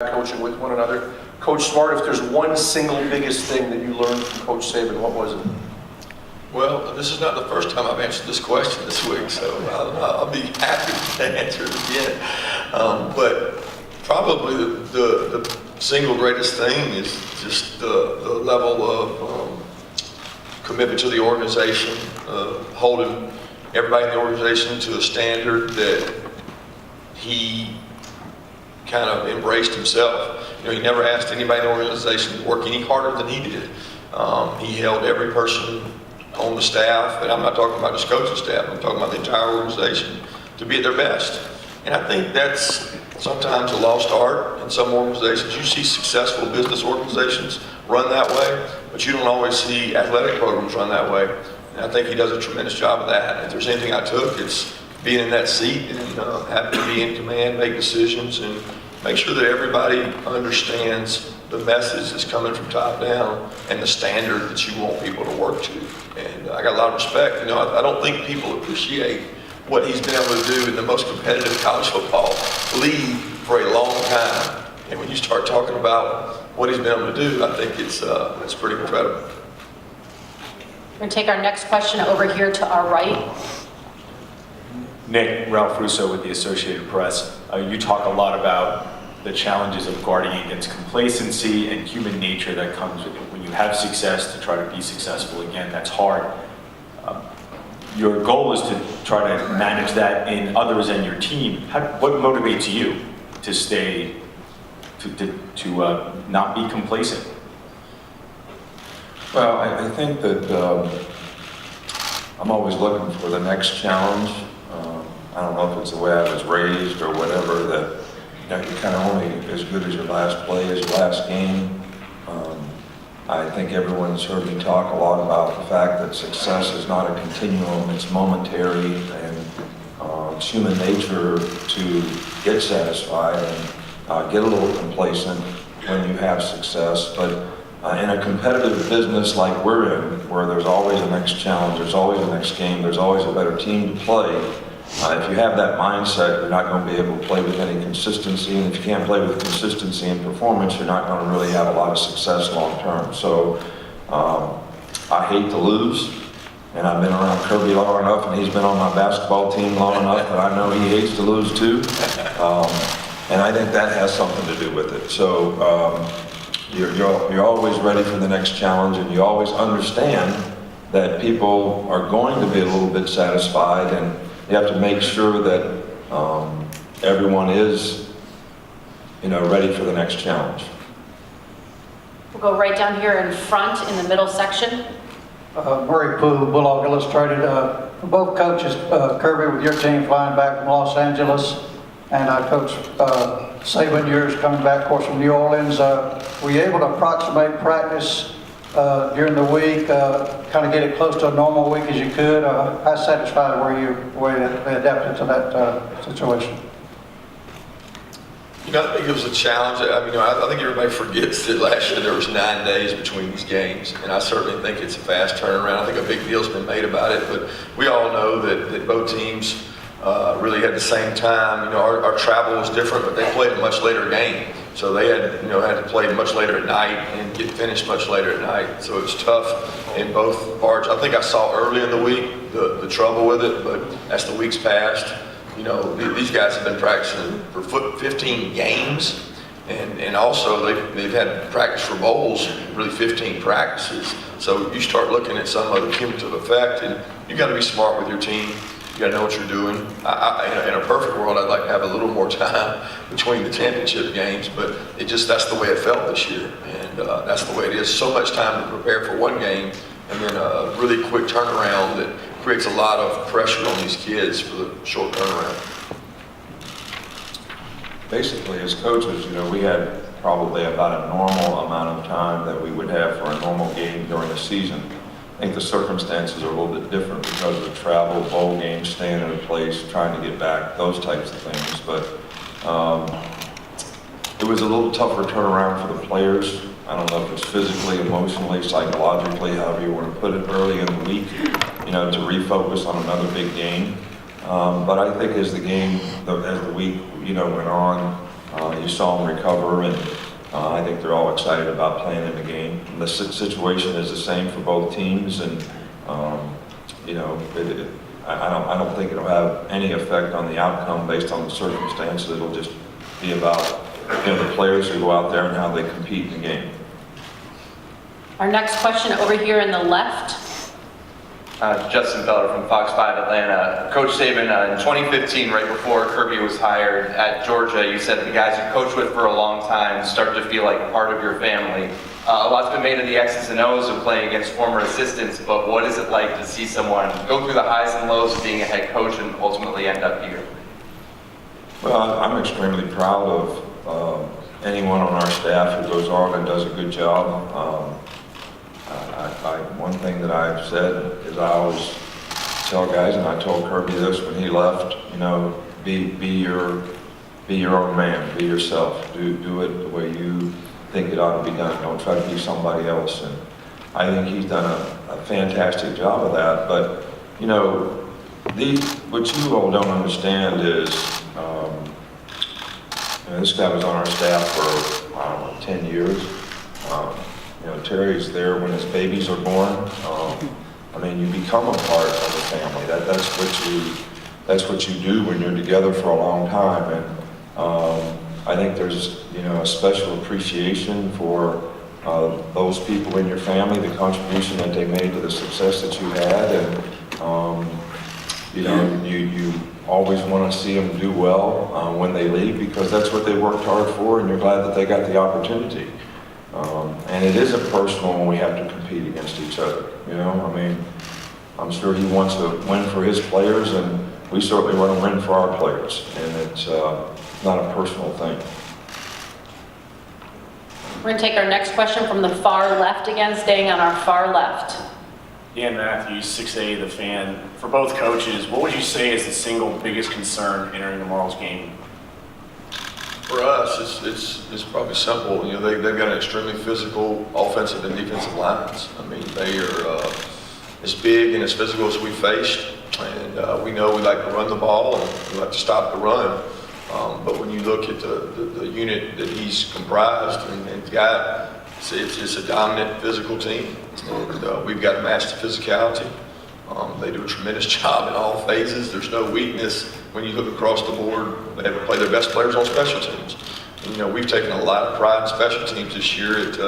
coaching with one another. Coach Smart, if there's one single biggest thing that you learned from Coach Saban, what was it? Well, this is not the first time I've answered this question this week, so I'll be happy to answer it again. But probably the single greatest thing is just the level of commitment to the organization, holding everybody in the organization to a standard that he kind of embraced himself. You know, he never asked anybody in the organization to work any harder than he did. He held every person on the staff, and I'm not talking about just coaching staff, I'm talking about the entire organization, to be at their best. And I think that's sometimes a lost art in some organizations. You see successful business organizations run that way, but you don't always see athletic programs run that way. And I think he does a tremendous job of that. If there's anything I took, it's being in that seat and having to be in command, make decisions, and make sure that everybody understands the message that's coming from top down and the standard that you want people to work to. And I got a lot of respect. You know, I don't think people appreciate what he's been able to do in the most competitive college football league for a long time. And when you start talking about what he's been able to do, I think it's pretty incredible. We're going to take our next question over here to our right. Nick, Ralph Russo with the Associated Press. You talk a lot about the challenges of guarding against complacency and human nature that comes with it. When you have success, to try to be successful again, that's hard. Your goal is to try to manage that in others and your team. What motivates you to stay, to not be complacent? Well, I think that I'm always looking for the next challenge. I don't know if it's the way I was raised or whatever, that you're kind of only as good as your last play, as your last game. I think everyone's heard me talk a lot about the fact that success is not a continuum, it's momentary, and it's human nature to get satisfied and get a little complacent when you have success. But in a competitive business like we're in, where there's always a next challenge, there's always a next game, there's always a better team to play, if you have that mindset, you're not going to be able to play with any consistency, and if you can't play with consistency and performance, you're not going to really have a lot of success long term. So I hate to lose, and I've been around Kirby long enough, and he's been on my basketball team long enough that I know he hates to lose too. And I think that has something to do with it. So you're always ready for the next challenge, and you always understand that people are going to be a little bit satisfied, and you have to make sure that everyone is, ready for the next challenge. We'll go right down here in front in the middle section. Murray Poole, Bulldog Illustrated. Both coaches, Kirby with your team flying back from Los Angeles, and Coach Saban, yours coming back, of course, from New Orleans. Were you able to approximate practice during the week, kind of get it close to a normal week as you could? How satisfied were you they adapted to that situation? I think it was a challenge. I think everybody forgets that last year there was 9 days between these games, and I certainly think it's a fast turnaround. I think a big deal's been made about it, but we all know that both teams really had the same time. Our travel was different, but they played a much later game. So they had to play much later at night and get finished much later at night. So it's tough in both parts. I think I saw early in the week the trouble with it, but as the weeks passed, these guys have been practicing for 15 games, and also they've had practice for bowls, really 15 practices. So you start looking at some other cumulative effect, and you got to be smart with your team. You gotta know what you're doing. In a perfect world, I'd like to have a little more time between the championship games, but that's the way it felt this year, and that's the way it is. So much time to prepare for one game, and then a really quick turnaround that creates a lot of pressure on these kids for the short turnaround. Basically, as coaches, we had probably about a normal amount of time that we would have for a normal game during the season. I think the circumstances are a little bit different because of the travel, bowl games, staying in a place, trying to get back, those types of things. But it was a little tougher turnaround for the players. I don't know if it's physically, emotionally, psychologically, however you want to put it, early in the week, to refocus on another big game. But I think as the week, went on, You saw them recover, and I think they're all excited about playing in the game. And the situation is the same for both teams, and you know, I don't think it'll have any effect on the outcome based on the circumstances. It'll just be about, you know, the players who go out there and how they compete in the game. Our next question over here in the left. Justin Feller from Fox 5 Atlanta. Coach Saban, in 2015, right before Kirby was hired at Georgia, you said the guys you coached with for a long time start to feel like part of your family. A lot's been made of the X's and O's of playing against former assistants, but what is it like to see someone go through the highs and lows of being a head coach and ultimately end up here? Well, I'm extremely proud of anyone on our staff who goes on and does a good job. One thing that I've said is I always tell guys, and I told Kirby this when he left, you know, be your own man, be yourself, do it the way you think it ought to be done. Don't try to be somebody else. And I think he's done a fantastic job of that. But you know, what you all don't understand is, you know, this guy was on our staff for, I don't know, 10 years. You know, Terry's there when his babies are born. I mean, you become a part of the family. That's what you do when you're together for a long time. And I think there's, you know, a special appreciation for those people in your family, the contribution that they made to the success that you had, and you know, you always want to see them do well when they leave, because that's what they worked hard for, and you're glad that they got the opportunity. And it isn't personal when we have to compete against each other. You know, I mean, I'm sure he wants to win for his players, and we certainly want to win for our players. And it's not a personal thing. We're going to take our next question from the far left again, staying on our far left. Dan Matthews, 6A, The Fan. For both coaches, what would you say is the single biggest concern entering tomorrow's game? For us, it's probably simple. You know, they've got an extremely physical offensive and defensive lines. I mean, they are as big and as physical as we faced, and we know we like to run the ball and we like to stop the run. But when you look at the unit that he's comprised and got, it's a dominant physical team, and we've got to match the physicality. They do a tremendous job in all phases. There's no weakness when you look across the board. They have to play their best players on special teams. And, you know, we've taken a lot of pride in special teams this year at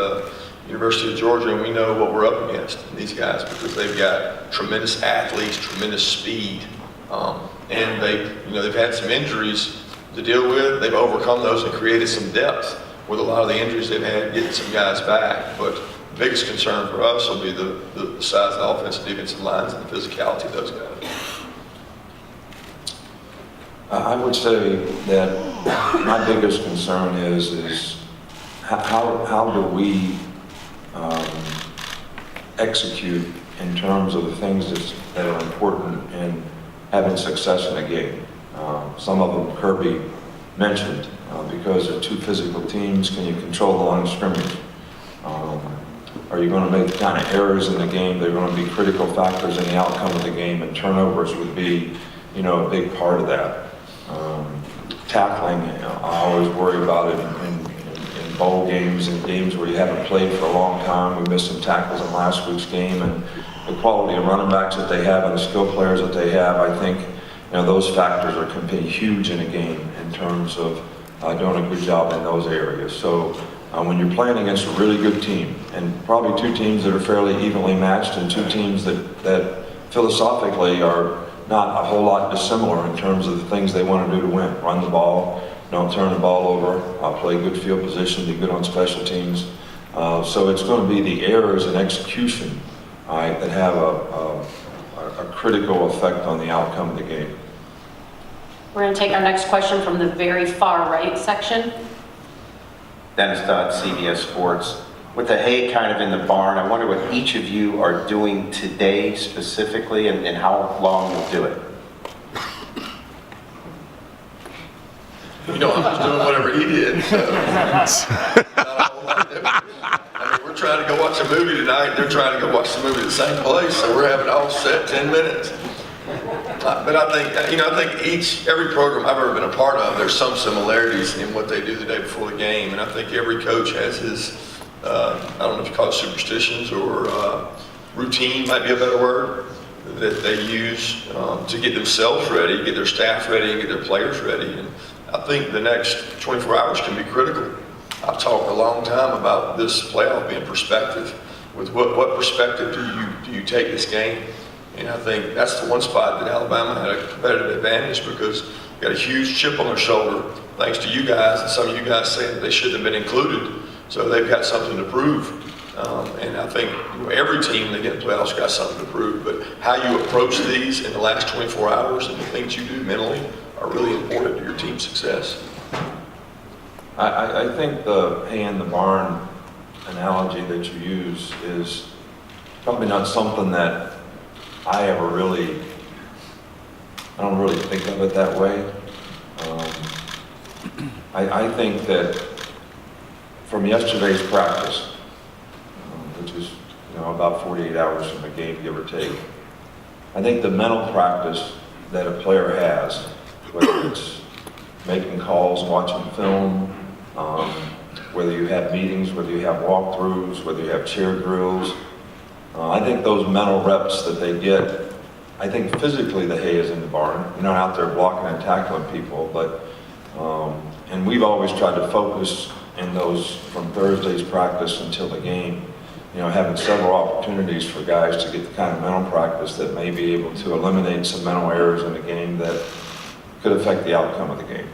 University of Georgia, and we know what we're up against in these guys, because they've got tremendous athletes, tremendous speed, and they've had some injuries to deal with. They've overcome those and created some depth with a lot of the injuries they've had, getting some guys back. But the biggest concern for us will be the size of the offensive and defensive lines and the physicality of those guys. I would say that my biggest concern is how do we execute in terms of the things that are important in having success in a game. Some of them Kirby mentioned, because they're two physical teams. Can you control the line of scrimmage? Are you going to make the kind of errors in the game that are going to be critical factors in the outcome of the game? And turnovers would be, you know, a big part of that. Tackling, you know, I always worry about it in bowl games and games where you haven't played for a long time. We missed some tackles in last week's game, and the quality of running backs that they have and the skill players that they have, I think, you know, those factors can be huge in a game in terms of doing a good job in those areas. So when you're playing against a really good team, and probably two teams that are fairly evenly matched, and two teams that philosophically are not a whole lot dissimilar in terms of the things they want to do to win. Run the ball, don't turn the ball over, play good field position, be good on special teams. So it's going to be the errors in execution that have a critical effect on the outcome of the game. We're going to take our next question from the very far right section. Dennis Dodd, CBS Sports. With the hay kind of in the barn, I wonder what each of you are doing today specifically, and how long you'll do it. You know, I'm just doing whatever he did. So. Not a whole lot different. I mean, we're trying to go watch a movie tonight. They're trying to go watch the movie at the same place, so we're having it all set 10 minutes. But I think, I think every program I've ever been a part of, there's some similarities in what they do the day before the game. And I think every coach has his, I don't know if you call it superstitions or routine might be a better word, that they use to get themselves ready, get their staff ready, and get their players ready. And I think the next 24 hours can be critical. I've talked a long time about this playoff being perspective. With what perspective do you take this game? And I think that's the one spot that Alabama had a competitive advantage because they got a huge chip on their shoulder thanks to you guys and some of you guys saying that they shouldn't have been included. So they've got something to prove. And I think every team that get in the playoffs got something to prove. But how you approach these in the last 24 hours and the things you do mentally are really important to your team's success. I think the hay in the barn analogy that you use is probably not something that I don't really think of it that way. I think that from yesterday's practice, which is about 48 hours from the game, give or take, I think the mental practice that a player has, whether it's making calls, watching film, whether you have meetings, whether you have walkthroughs, whether you have chair drills, I think those mental reps that they get, I think physically the hay is in the barn. You're not out there blocking and tackling people, but, and we've always tried to focus in those from Thursday's practice until the game, having several opportunities for guys to get the kind of mental practice that may be able to eliminate some mental errors in the game that could affect the outcome of the game.